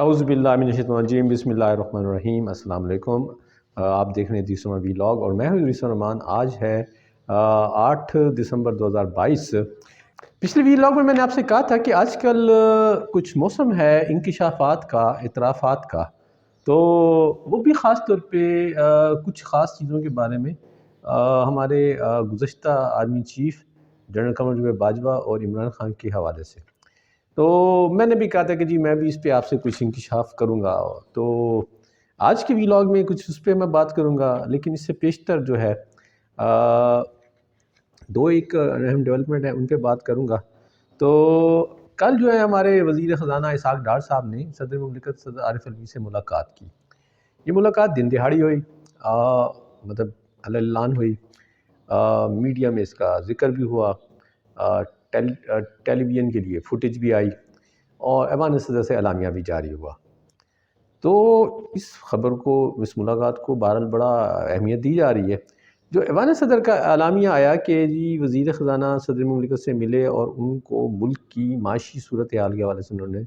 اعوذ باللہ من الشیطان الرجیم، بسم اللہ الرحمن الرحیم۔ السلام علیکم، آپ دیکھ رہے ہیں تیسرا ویلاگ اور میں ہوں ادریس الرحمان۔ آج ہے 8 دسمبر 2022۔ پچھلے ویلاگ میں نے آپ سے کہا تھا کہ آج کل کچھ موسم ہے انکشافات کا، اعترافات کا، تو وہ بھی خاص طور پہ کچھ خاص چیزوں کے بارے میں ہمارے گزشتہ army chief general Qamar Bajwa اور عمران خان کے حوالے سے۔ تو میں نے بھی کہا تھا کہ جی میں بھی اس پہ آپ سے کچھ انکشاف کروں گا، تو آج کے ویلاگ میں کچھ اس پہ میں بات کروں گا، لیکن اس سے پیشتر جو ہے دو ایک اہم ڈیولپمنٹ ہیں ان پہ بات کروں گا۔ تو کل جو ہے ہمارے وزیر خزانہ اسحاق ڈار صاحب نے صدر مملکت صدر عارف الوی سے ملاقات کی۔ یہ ملاقات دن دہاڑی ہوئی، مطلب اعلان ہوئی، میڈیا میں اس کا ذکر بھی ہوا، ٹیلی ویژن کے لیے فوٹیج بھی آئی اور ایوان صدر سے اعلامیہ بھی جاری ہوا۔ تو اس خبر کو، اس ملاقات کو بہرحال بڑا اہمیت دی جا رہی ہے۔ جو ایوان صدر کا اعلامیہ آیا کہ جی وزیر خزانہ صدر مملکت سے ملے اور ان کو ملک کی معاشی صورتحال کے حوالے سے انہوں نے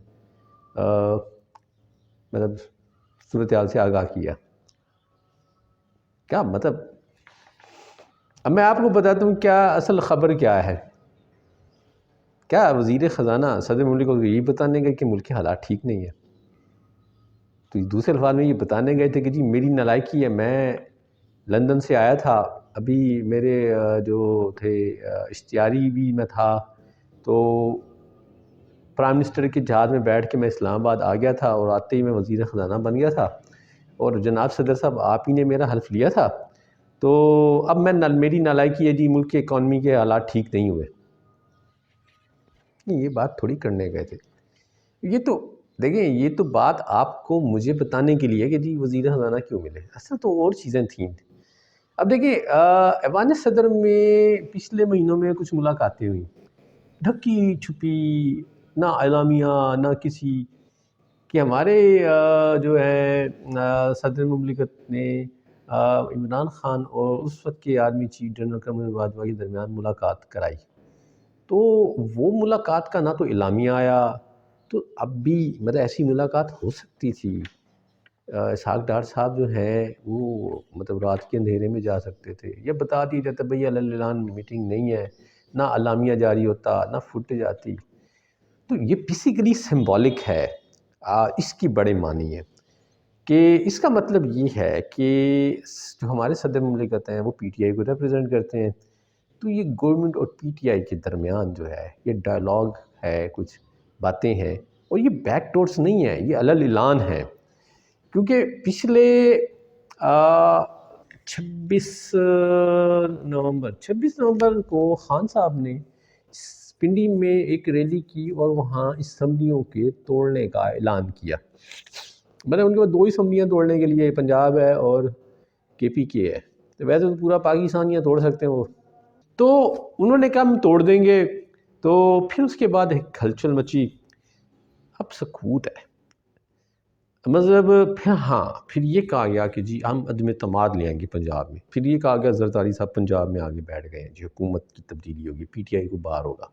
مطلب صورتحال سے آگاہ کیا۔ کیا مطلب، اب میں آپ کو بتاتا ہوں کیا اصل خبر کیا ہے۔ کیا وزیر خزانہ صدر مملکت کو یہی بتانے گئے کہ ملک کے حالات ٹھیک نہیں ہے؟ تو دوسرے الفاظ میں یہ بتانے گئے تھے کہ جی میری نالائکی ہے، میں لندن سے آیا تھا، ابھی میرے جو تھے اشتہاری بھی میں تھا، تو پرائم منسٹر کے جہاز میں بیٹھ کے میں اسلام آباد آ گیا تھا اور آتے ہی میں وزیر خزانہ بن گیا تھا، اور جناب صدر صاحب آپ ہی نے میرا حلف لیا تھا، تو اب میری نالائکی ہے جی ملک کے اکانومی کے حالات ٹھیک نہیں ہوئے۔ یہ بات تھوڑی کرنے گئے تھے، یہ تو دیکھیں، یہ تو بات آپ کو مجھے بتانے کے لیے کہ جی وزیر خزانہ کیوں ملے، اصل تو اور چیزیں تھیں۔ اب دیکھیں ایوان صدر میں پچھلے مہینوں میں کچھ ملاقاتیں ہوئیں، ڈھکی چھپی، نہ اعلامیہ نہ کسی، کہ ہمارے جو ہے صدر مملکت نے عمران خان اور اس وقت کے army chief general Qamar Bajwa کے درمیان ملاقات کرائی۔ تو وہ ملاقات کا نہ تو اعلامیہ آیا، تو اب بھی مطلب ایسی ملاقات ہو سکتی تھی۔ اسحاق ڈار صاحب جو ہیں وہ مطلب رات کے اندھیرے میں جا سکتے تھے، یا بتا دیا جاتا بھئی اعلان میٹنگ نہیں ہے، نہ اعلامیہ جاری ہوتا، نہ فوٹیج آتی۔ تو یہ بیسیکلی سمبولک ہے، اس کی بڑے معنی ہے کہ اس کا مطلب یہ ہے کہ جو ہمارے صدر مملکت ہیں وہ پی ٹی آئی کو ریپرزینٹ کرتے ہیں، تو یہ گورنمنٹ اور پی ٹی آئی کے درمیان جو ہے یہ ڈائلاگ ہے، کچھ باتیں ہیں، اور یہ بیک ڈورس نہیں ہے، یہ اعلان ہے۔ کیونکہ پچھلے 26 نومبر کو خان صاحب نے پنڈی میں ایک ریلی کی اور وہاں اسمبلیوں کے توڑنے کا اعلان کیا۔ مطلب ان کے پاس 2 اسمبلیاں توڑنے کے لیے، پنجاب ہے اور کے پی کے ہے، تو ویسے تو پورا پاکستان توڑ سکتے ہیں وہ، تو انہوں نے کہا ہم توڑ دیں گے۔ تو پھر اس کے بعد ایک ہلچل مچی، اب سکوت ہے، مطلب پھر یہ کہا گیا کہ جی ہم عدم اعتماد لے آئیں گے پنجاب میں، پھر یہ کہا گیا زرداری صاحب پنجاب میں آگے بیٹھ گئے ہیں، جی حکومت کی تبدیلی ہوگی، پی ٹی آئی کو باہر ہوگا۔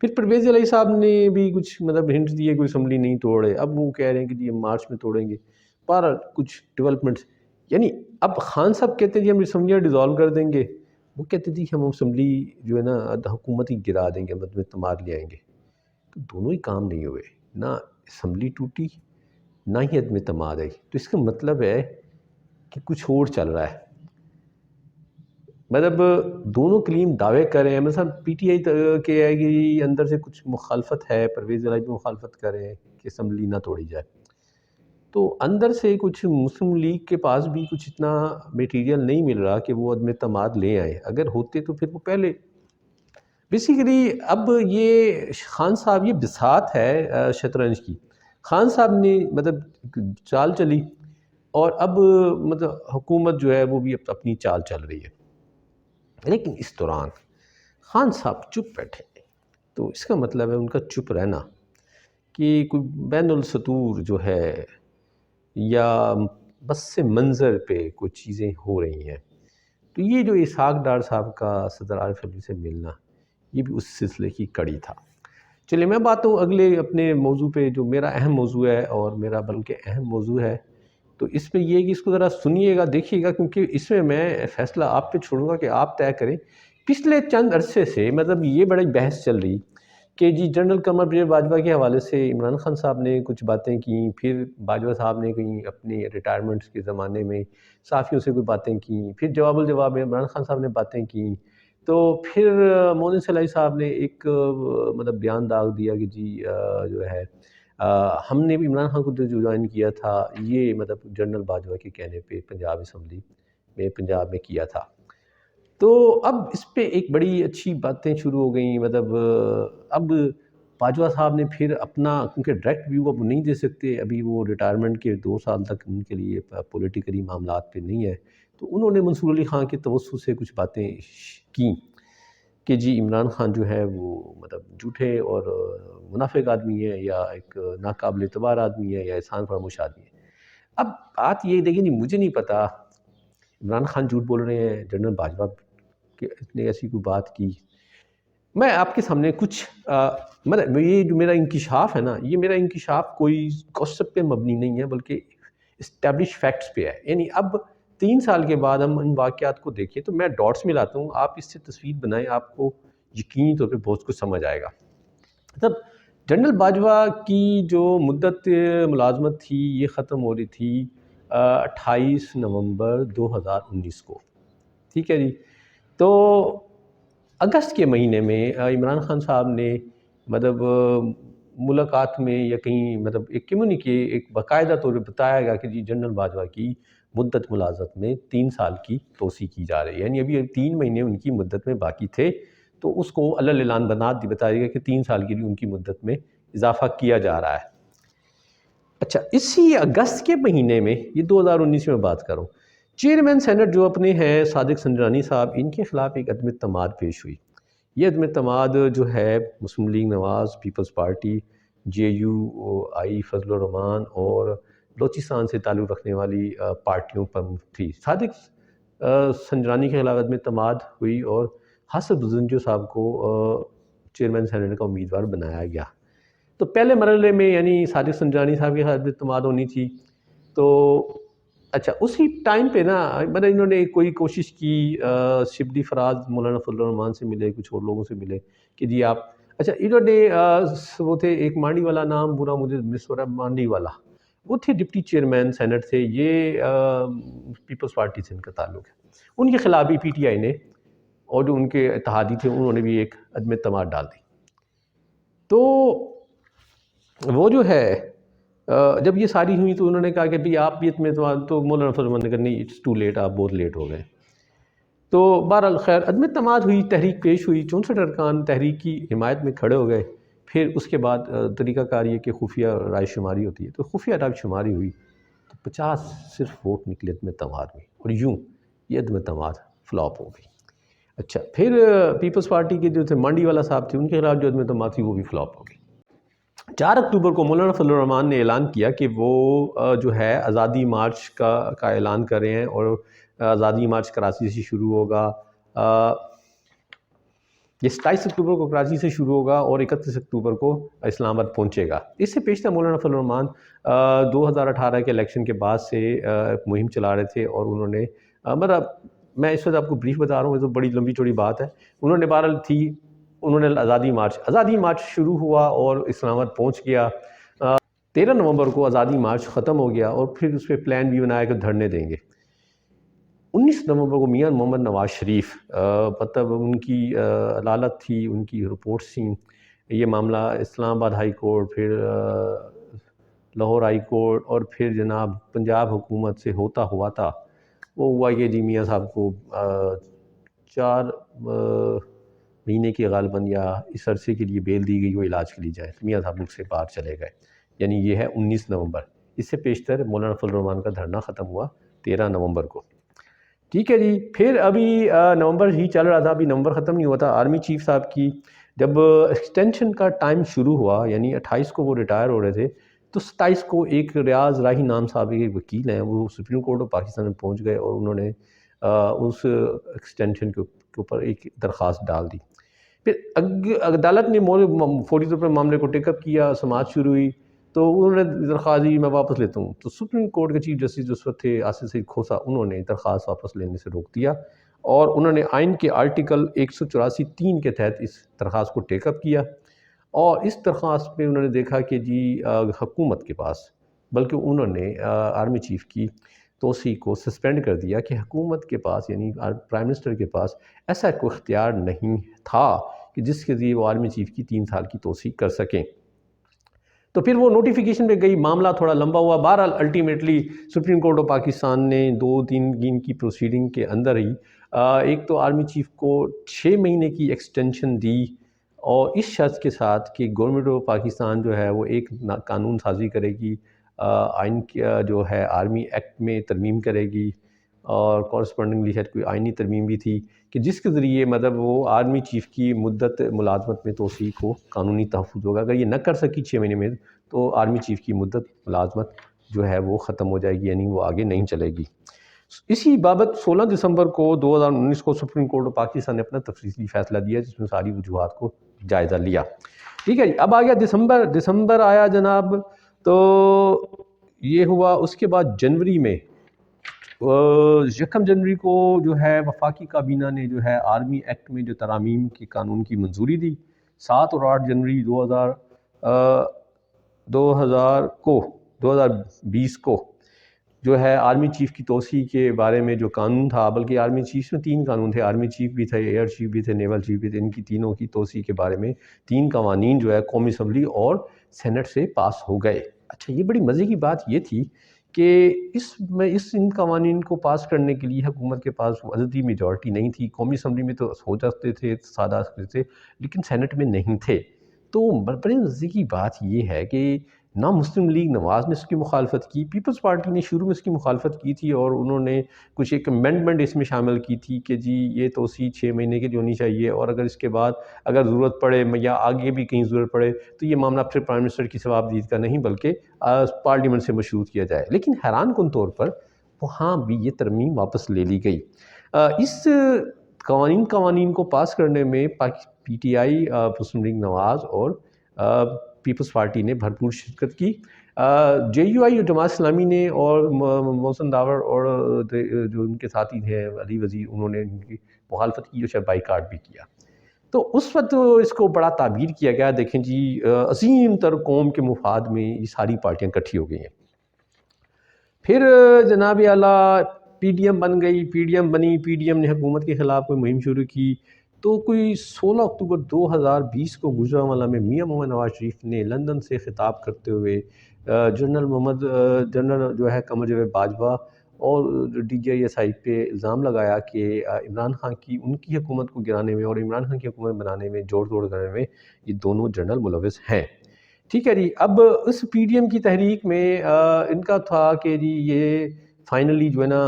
پھر پرویز الہی صاحب نے بھی کچھ مطلب ہنٹ دیے، کوئی اسمبلی نہیں توڑے، اب وہ کہہ رہے ہیں کہ جی ہم مارچ میں توڑیں گے۔ پر کچھ ڈیولپمنٹس، یعنی اب خان صاحب کہتے ہیں جی ہم اسمبلیاں ڈیزالو کر دیں گے، وہ کہتے تھے کہ ہم اسمبلی جو ہے نا حکومت ہی گرا دیں گے، عدم اعتماد لے آئیں گے۔ تو دونوں ہی کام نہیں ہوئے، نہ اسمبلی ٹوٹی نہ ہی عدم اعتماد آئی۔ تو اس کا مطلب ہے کہ کچھ اور چل رہا ہے، مطلب دونوں کلیم دعوے کر رہے ہیں۔ مثلا پی ٹی آئی کے ہے کہ اندر سے کچھ مخالفت ہے، پرویز الہی بھی مخالفت کر رہے ہیں کہ اسمبلی نہ توڑی جائے، تو اندر سے کچھ مسلم لیگ کے پاس بھی کچھ اتنا میٹیریل نہیں مل رہا کہ وہ عدم اعتماد لے آئیں، اگر ہوتے تو پھر وہ پہلے بیسیکلی۔ اب یہ خان صاحب، یہ بساط ہے شطرنج کی، خان صاحب نے مطلب چال چلی اور اب مطلب حکومت جو ہے وہ بھی اپنی چال چل رہی ہے، لیکن اس دوران خان صاحب چپ بیٹھے۔ تو اس کا مطلب ہے ان کا چپ رہنا کہ کوئی بین السطور جو ہے یا بس سے منظر پہ کوئی چیزیں ہو رہی ہیں۔ تو یہ جو اسحاق ڈار صاحب کا صدر عارف الوی سے ملنا، یہ بھی اس سلسلے کی کڑی تھا۔ چلیے میں بات ہوں اگلے اپنے موضوع پہ، جو میرا اہم موضوع ہے اور میرا بلکہ اہم موضوع ہے. تو اس میں یہ ہے کہ اس کو ذرا سنیے گا، دیکھیے گا، کیونکہ اس میں میں فیصلہ آپ پہ چھوڑوں گا کہ آپ طے کریں. پچھلے چند عرصے سے مطلب یہ بڑی بحث چل رہی کہ جی جنرل قمر پرویز باجوہ کے حوالے سے عمران خان صاحب نے کچھ باتیں کیں، پھر باجوہ صاحب نے کہیں اپنی ریٹائرمنٹس کے زمانے میں صحافیوں سے کوئی باتیں کیں، پھر جواب الجواب میں عمران خان صاحب نے باتیں کیں. تو پھر مودن سلائی صاحب نے ایک مطلب بیان داغ دیا کہ جی جو ہے ہم نے بھی عمران خان کو جو جوائن کیا تھا یہ مطلب جنرل باجوہ کے کہنے پہ پنجاب اسمبلی میں پنجاب میں کیا تھا. تو اب اس پہ ایک بڑی اچھی باتیں شروع ہو گئیں. مطلب اب باجوہ صاحب نے پھر اپنا، کیونکہ ڈائریکٹ ویو اب نہیں دے سکتے، ابھی وہ ریٹائرمنٹ کے 2 سال تک ان کے لیے پولیٹیکلی معاملات پہ نہیں ہے، تو انہوں نے منصور علی خان کے توسط سے کچھ باتیں کیں کہ جی عمران خان جو ہے وہ مطلب جھوٹے اور منافق آدمی ہے، یا ایک ناقابل اعتبار آدمی ہے، یا احسان فراموش آدمی ہے. اب بات یہ دیکھیں، نہیں مجھے نہیں پتا عمران خان جھوٹ بول رہے ہیں، جنرل باجوہ کہ نے ایسی کوئی بات کی. میں آپ کے سامنے کچھ مطلب یہ جو میرا انکشاف ہے نا، یہ میرا انکشاف کوئی گوسپ پہ مبنی نہیں ہے، بلکہ اسٹیبلش فیکٹس پہ ہے. یعنی اب 3 سال کے بعد ہم ان واقعات کو دیکھیں تو میں ڈاٹس ملاتا ہوں، آپ اس سے تصویر بنائیں، آپ کو یقینی طور پہ بہت کچھ سمجھ آئے گا. مطلب جنرل باجوہ کی جو مدت ملازمت تھی یہ ختم ہو رہی تھی 28 نومبر 2019 کو. ٹھیک ہے جی. تو اگست کے مہینے میں عمران خان صاحب نے مطلب ملاقات میں یا کہیں مطلب ایک کمیونیکے ایک باقاعدہ طور پہ بتایا گیا کہ جی جنرل باجوہ کی مدت ملازمت میں 3 سال کی توسیع کی جا رہی ہے. یعنی ابھی 3 مہینے ان کی مدت میں باقی تھے، تو اس کو علل اعلان بتایا گیا کہ 3 سال کے لیے ان کی مدت میں اضافہ کیا جا رہا ہے. اچھا، اسی اگست کے مہینے میں، یہ 2019 میں بات کروں، چیئرمین سینٹ جو اپنے ہیں صادق سنجرانی صاحب، ان کے خلاف ایک عدم اعتماد پیش ہوئی. یہ عدم اعتماد جو ہے Muslim League Nawaz, Peoples Party, J U I Fazl ur-Rehman اور بلوچستان سے تعلق رکھنے والی پارٹیوں پر تھی. صادق سنجرانی کے خلاف عدم اعتماد ہوئی اور حسب زنجو صاحب کو چیئرمین سینٹ کا امیدوار بنایا گیا. تو پہلے مرحلے میں یعنی صادق سنجرانی صاحب کے خلاف اعتماد ہونی تھی. تو اچھا اسی ٹائم پہ نا مطلب انہوں نے کوئی کوشش کی، شبلی فراز مولانا فضل الرحمان سے ملے، کچھ اور لوگوں سے ملے کہ جی آپ، اچھا انہوں نے وہ تھے ایک مانڈی والا، نام برا مجھے مس ہو رہا ہے، مانڈی والا، وہ تھے ڈپٹی چیئرمین سینٹ تھے. یہ پیپلز پارٹی سے ان کا تعلق ہے. ان کے خلاف بھی پی ٹی آئی نے اور جو ان کے اتحادی تھے انہوں نے بھی ایک عدم اعتماد ڈال دی. تو وہ جو ہے جب یہ ساری ہوئی تو انہوں نے کہا کہ بھئی آپ بھی عدم اعتماد، تو مولانا فضل الرحمان نے کہا نہیں اٹس ٹو لیٹ، آپ بہت لیٹ ہو گئے. تو بہرحال خیر عدم اعتماد ہوئی، تحریک پیش ہوئی، 64 ارکان تحریک کی حمایت میں کھڑے ہو گئے. پھر اس کے بعد طریقہ کار یہ کہ خفیہ رائے شماری ہوتی ہے، تو خفیہ رائے شماری ہوئی تو 50 صرف ووٹ نکلے عدم اعتماد میں، اور یوں یہ عدم اعتماد فلاپ ہو گئی. اچھا پھر پیپلز پارٹی کے جو تھے مانڈی والا صاحب تھے، ان کے خلاف جو عدم اعتماد تھی وہ بھی فلاپ ہو گئی. 4 اکتوبر کو مولانا فضل الرحمان نے اعلان کیا کہ وہ جو ہے آزادی مارچ کا اعلان کر رہے ہیں، اور آزادی مارچ کراچی سے شروع ہوگا. یہ 27 اکتوبر کو کراچی سے شروع ہوگا اور 31 اکتوبر کو اسلام آباد پہنچے گا. اس سے پیشتر مولانا فضل الرحمان 2018 کے الیکشن کے بعد سے مہم چلا رہے تھے، اور انہوں نے مطلب میں اس وقت آپ کو بریف بتا رہا ہوں، یہ تو بڑی لمبی چوڑی بات ہے. انہوں نے بہرحال انہوں نے آزادی مارچ شروع ہوا اور اسلام آباد پہنچ گیا. 13 نومبر کو آزادی مارچ ختم ہو گیا، اور پھر اس پہ پلان بھی بنایا کہ دھرنے دیں گے. 19 نومبر کو میاں محمد نواز شریف مطلب ان کی عدالت تھی، ان کی رپورٹس تھیں، یہ معاملہ اسلام آباد ہائی کورٹ، پھر لاہور ہائی کورٹ، اور پھر جناب پنجاب حکومت سے ہوتا ہوا تھا وہ ہوا کہ جی میاں صاحب کو 4 مہینے کی غالباً یا اس عرصے کے لیے بیل دی گئی، وہ علاج کے لیے جائے، تو میاں صاحب ملک سے باہر چلے گئے. یعنی یہ ہے 19 نومبر. اس سے پیشتر مولانا فضل الرحمان کا دھرنا ختم ہوا 13 نومبر کو. ٹھیک ہے جی. پھر ابھی نومبر ہی چل رہا تھا، ابھی نومبر ختم نہیں ہوا تھا. آرمی چیف صاحب کی جب ایکسٹینشن کا ٹائم شروع ہوا، یعنی 28 کو وہ ریٹائر ہو رہے تھے، تو 27 کو ایک ریاض راہی نام صاحب ایک وکیل ہیں، وہ سپریم کورٹ آف پاکستان میں پہنچ گئے اور انہوں نے اس ایکسٹینشن کے اوپر ایک درخواست ڈال دی. پھر عدالت نے فوری طور پر معاملے کو ٹیک اپ کیا، سماعت شروع ہوئی، تو انہوں نے درخواست دی میں واپس لیتا ہوں، تو سپریم کورٹ کے چیف جسٹس جو اس وقت تھے آصف سعید کھوسہ، انہوں نے درخواست واپس لینے سے روک دیا اور انہوں نے آئین کے آرٹیکل 184(3) کے تحت اس درخواست کو ٹیک اپ کیا، اور اس درخواست پہ انہوں نے دیکھا کہ جی حکومت کے پاس، بلکہ انہوں نے آرمی چیف کی توسیع کو سسپینڈ کر دیا کہ حکومت کے پاس یعنی پرائم منسٹر کے پاس ایسا کوئی اختیار نہیں تھا کہ جس کے ذریعے وہ آرمی چیف کی 3 سال کی توسیع کر سکیں۔ تو پھر وہ نوٹیفیکیشن پہ گئی، معاملہ تھوڑا لمبا ہوا، بہرحال ultimately supreme court of Pakistan نے 2-3 دن کی پروسیڈنگ کے اندر ہی ایک تو آرمی چیف کو 6 مہینے کی ایکسٹینشن دی، اور اس شرط کے ساتھ کہ گورنمنٹ آف پاکستان جو ہے وہ ایک قانون سازی کرے گی، آئین جو ہے آرمی ایکٹ میں ترمیم کرے گی، اور کورسپونڈنگلی شاید کوئی آئینی ترمیم بھی تھی کہ جس کے ذریعے مطلب وہ آرمی چیف کی مدت ملازمت میں توسیع کو قانونی تحفظ ہوگا۔ اگر یہ نہ کر سکی 6 مہینے میں تو آرمی چیف کی مدت ملازمت جو ہے وہ ختم ہو جائے گی، یعنی وہ آگے نہیں چلے گی۔ اسی بابت 16 دسمبر کو 2019 کو سپریم کورٹ آف پاکستان نے اپنا تفصیلی فیصلہ دیا، جس میں ساری وجوہات کو جائزہ لیا۔ ٹھیک ہے جی، اب آ گیا دسمبر آیا جناب، تو یہ ہوا۔ اس کے بعد جنوری میں 1 جنوری کو جو ہے وفاقی کابینہ نے جو ہے آرمی ایکٹ میں جو ترامیم کی قانون کی منظوری دی۔ 7 اور 8 جنوری 2020 کو جو ہے آرمی چیف کی توسیع کے بارے میں جو قانون تھا، بلکہ آرمی چیف میں 3 قانون تھے، آرمی چیف بھی تھے، ایئر چیف بھی تھے، نیول چیف بھی تھے، ان کی تینوں کی توسیع کے بارے میں 3 قوانین جو ہے قومی اسمبلی اور سینٹ سے پاس ہو گئے۔ اچھا، یہ بڑی مزے کی بات یہ تھی کہ ان قوانین کو پاس کرنے کے لیے حکومت کے پاس عددی میجورٹی نہیں تھی۔ قومی اسمبلی میں تو ہو جاتے تھے، سادہ تھے، لیکن سینٹ میں نہیں تھے۔ تو بڑی مزے کی بات یہ ہے کہ نہ مسلم لیگ نواز نے اس کی مخالفت کی، پیپلز پارٹی نے شروع میں اس کی مخالفت کی تھی، اور انہوں نے کچھ ایک امینڈمنٹ اس میں شامل کی تھی کہ جی یہ توسیع 6 مہینے کی ہونی چاہیے، اور اگر اس کے بعد اگر ضرورت پڑے یا آگے بھی کہیں ضرورت پڑے تو یہ معاملہ پھر پرائم منسٹر کی ثوابدید کا نہیں بلکہ پارلیمنٹ سے مشروط کیا جائے۔ لیکن حیران کن طور پر وہاں بھی یہ ترمیم واپس لے لی گئی۔ اس قوانین کو پاس کرنے میں پی ٹی آئی، مسلم لیگ نواز اور پیپلز پارٹی نے بھرپور شرکت کی۔ جے یو آئی اور جماعت اسلامی نے اور محسن داور اور جو ان کے ساتھی تھے علی وزیر، انہوں نے ان کی مخالفت کی اور شاید بائیکاٹ بھی کیا۔ تو اس وقت اس کو بڑا تعبیر کیا گیا، دیکھیں جی عظیم تر قوم کے مفاد میں یہ ساری پارٹیاں اکٹھی ہو گئی ہیں۔ پھر جناب اعلیٰ پی ڈی ایم بن گئی، پی ڈی ایم بنی، پی ڈی ایم نے حکومت کے خلاف کوئی مہم شروع کی۔ تو کوئی 16 اکتوبر 2020 کو گوجرانوالہ میں میاں محمد نواز شریف نے لندن سے خطاب کرتے ہوئے جنرل جو ہے قمر جاوید باجوہ اور D G I S I پہ الزام لگایا کہ عمران خان کی ان کی حکومت کو گرانے میں اور عمران خان کی حکومت بنانے میں جوڑ توڑ کرنے میں یہ دونوں جنرل ملوث ہیں۔ ٹھیک ہے جی، اب اس پی ڈی ایم کی تحریک میں ان کا تھا کہ جی یہ فائنلی جو ہے نا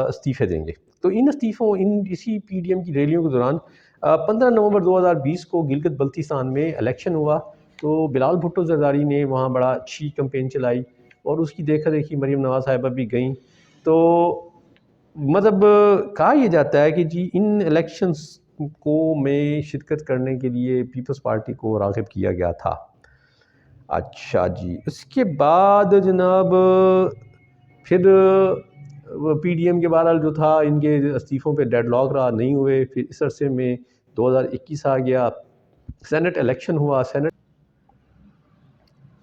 استعفے دیں گے۔ تو ان استعفوں اسی پی ڈی ایم کی ریلیوں کے دوران 15 نومبر 2020 کو گلگت بلتستان میں الیکشن ہوا، تو بلال بھٹو زرداری نے وہاں بڑا اچھی کمپین چلائی، اور اس کی دیکھا دیکھی مریم نواز صاحبہ بھی گئیں۔ تو مطلب کہا یہ جاتا ہے کہ جی ان الیکشنز کو میں شرکت کرنے کے لیے پیپلز پارٹی کو راغب کیا گیا تھا۔ اچھا جی، اس کے بعد جناب پھر پی ڈی ایم کے بہرحال جو تھا ان کے استعفوں پہ ڈیڈ لاک رہا، نہیں ہوئے۔ پھر اس عرصے میں 2021 آ گیا، سینٹ الیکشن ہوا۔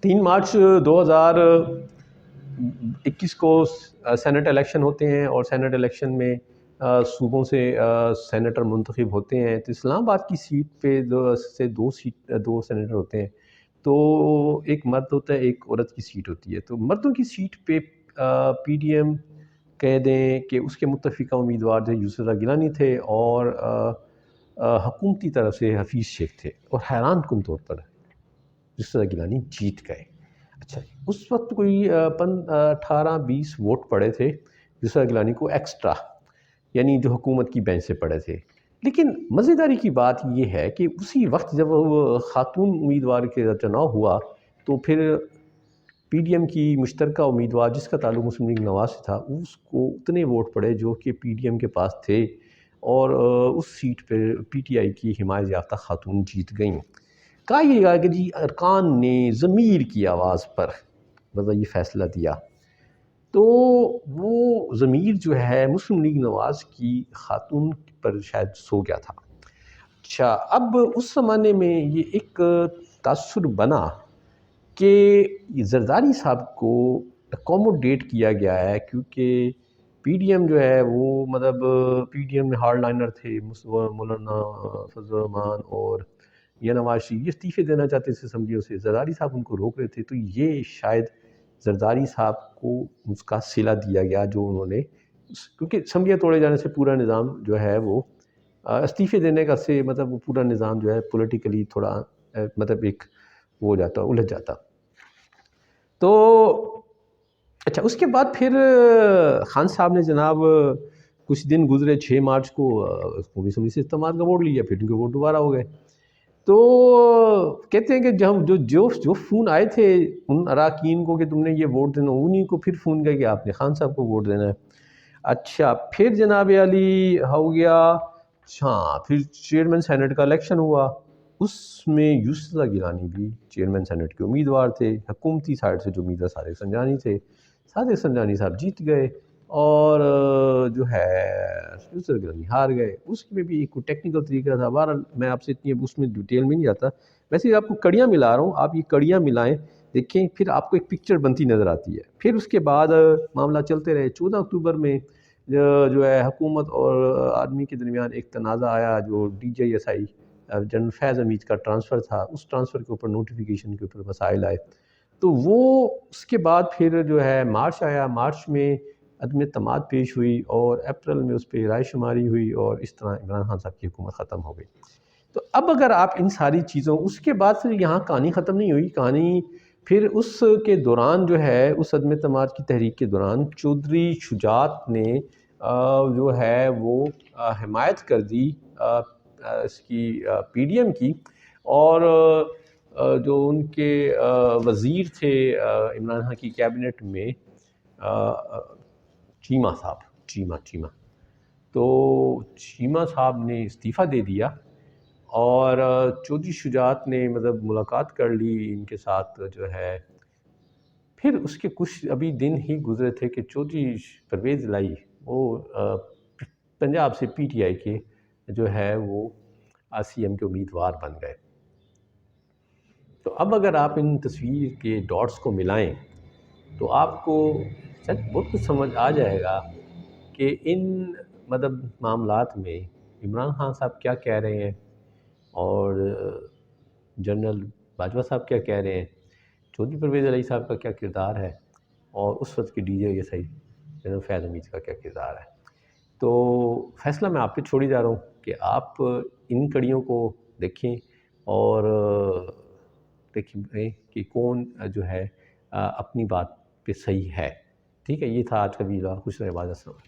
3 مارچ 2021 کو سینٹ الیکشن ہوتے ہیں، اور سینٹ الیکشن میں صوبوں سے سینیٹر منتخب ہوتے ہیں۔ تو اسلام آباد کی سیٹ پہ سے 2 سینیٹر ہوتے ہیں، تو ایک مرد ہوتا ہے، ایک عورت کی سیٹ ہوتی ہے۔ تو مردوں کی سیٹ پہ پی ڈی ایم کہہ دیں کہ اس کے متفقہ امیدوار جو یوسف رضا گیلانی تھے، اور حکومتی طرف سے حفیظ شیخ تھے، اور حیران کن طور پر یوسف رضا گیلانی جیت گئے۔ اچھا، اس وقت کوئی 18-20 ووٹ پڑے تھے یوسف رضا گیلانی کو ایکسٹرا، یعنی جو حکومت کی بینچ سے پڑے تھے۔ لیکن مزیداری کی بات یہ ہے کہ اسی وقت جب وہ خاتون امیدوار کے چناؤ ہوا، تو پھر پی ڈی ایم کی مشترکہ امیدوار جس کا تعلق مسلم لیگ نواز سے تھا، اس کو اتنے ووٹ پڑے جو کہ پی ڈی ایم کے پاس تھے، اور اس سیٹ پہ پی ٹی آئی کی حمایت یافتہ خاتون جیت گئیں۔ کہا یہ گیا کہ جی ارکان نے ضمیر کی آواز پر مطلب یہ فیصلہ دیا، تو وہ ضمیر جو ہے مسلم لیگ نواز کی خاتون پر شاید سو گیا تھا۔ اچھا، اب اس زمانے میں یہ ایک تاثر بنا کہ زرداری صاحب کو اکوموڈیٹ کیا گیا ہے، کیونکہ پی ڈی ایم جو ہے وہ مطلب پی ڈی ایم میں ہارڈ لائنر تھے، مولانا فضل الرحمان اور میاں نواز شریف، یہ استعفے دینا چاہتے تھے اسمبلیوں سے، زرداری صاحب ان کو روک رہے تھے، تو یہ شاید زرداری صاحب کو اس کا صلہ دیا گیا جو انہوں نے، کیونکہ اسمبلیاں توڑے جانے سے پورا نظام جو ہے وہ استعفے دینے کا سے مطلب وہ پورا نظام جو ہے پولیٹیکلی تھوڑا مطلب ایک وہ ہو جاتا، الجھ جاتا۔ تو اچھا، اس کے بعد پھر خان صاحب نے جناب کچھ دن گزرے، 6 مارچ کو قومی اسمبلی سے اعتماد کا ووٹ لیا، پھر ان کے ووٹ دوبارہ ہو گئے۔ تو کہتے ہیں کہ جب جو فون آئے تھے ان اراکین کو کہ تم نے یہ ووٹ دینا، انہیں کو پھر فون گئے کہ آپ نے خان صاحب کو ووٹ دینا ہے۔ اچھا، پھر جناب علی ہو گیا، ہاں، پھر چیئرمین سینٹ کا الیکشن ہوا، اس میں یوسف رضا گیلانی بھی چیئرمین سینٹ کے امیدوار تھے، حکومتی سائڈ سے جو امیدوار صادق سنجانی تھے، صادق سنجانی صاحب جیت گئے، اور جو ہے یوسف رضا گیلانی ہار گئے۔ اس میں بھی ایک ٹیکنیکل طریقہ تھا، بہرحال میں آپ سے اتنی اس میں ڈیٹیل میں نہیں جاتا، ویسے آپ کو کڑیاں ملا رہا ہوں، آپ یہ کڑیاں ملائیں دیکھیں، پھر آپ کو ایک پکچر بنتی نظر آتی ہے۔ پھر اس کے بعد معاملہ چلتے رہے، 14 اکتوبر میں جو ہے حکومت اور آرمی کے درمیان ایک تنازع آیا، جو D G S I general Faiz Hameed کا ٹرانسفر تھا، اس ٹرانسفر کے اوپر نوٹیفیکیشن کے اوپر مسائل آئے، تو وہ اس کے بعد پھر جو ہے مارچ آیا، مارچ میں عدم اعتماد پیش ہوئی، اور اپریل میں اس پہ رائے شماری ہوئی، اور اس طرح عمران خان صاحب کی حکومت ختم ہو گئی۔ تو اب اگر آپ ان ساری چیزوں، اس کے بعد پھر یہاں کہانی ختم نہیں ہوئی، کہانی پھر اس کے دوران جو ہے، اس عدم اعتماد کی تحریک کے دوران چودھری شجاعت نے جو ہے وہ حمایت کر دی اس کی پی ڈی ایم کی، اور جو ان کے وزیر تھے عمران خان کی کیبنٹ میں، چیمہ صاحب، چیمہ تو چیمہ صاحب نے استعفیٰ دے دیا، اور چودھری شجاعت نے مطلب ملاقات کر لی ان کے ساتھ جو ہے۔ پھر اس کے کچھ ابھی دن ہی گزرے تھے کہ چودھری پرویز الہی وہ پنجاب سے پی ٹی آئی کے جو ہے وہ سی ایم کے امیدوار بن گئے۔ تو اب اگر آپ ان تصویر کے ڈاٹس کو ملائیں تو آپ کو شاید بہت کچھ سمجھ آ جائے گا کہ ان مطلب معاملات میں عمران خان صاحب کیا کہہ رہے ہیں، اور جنرل باجوہ صاحب کیا کہہ رہے ہیں، چودھری پرویز الہی صاحب کا کیا کردار ہے، اور اس وقت کی D G S I general Faiz Hameed کا کیا کردار ہے۔ تو فیصلہ میں آپ پہ چھوڑی جا رہا ہوں کہ آپ ان کڑیوں کو دیکھیں، اور دیکھیں کہ کون جو ہے اپنی بات پہ صحیح ہے۔ ٹھیک ہے، یہ تھا آج کا ویڈیو، خوش رہے، باز السلام۔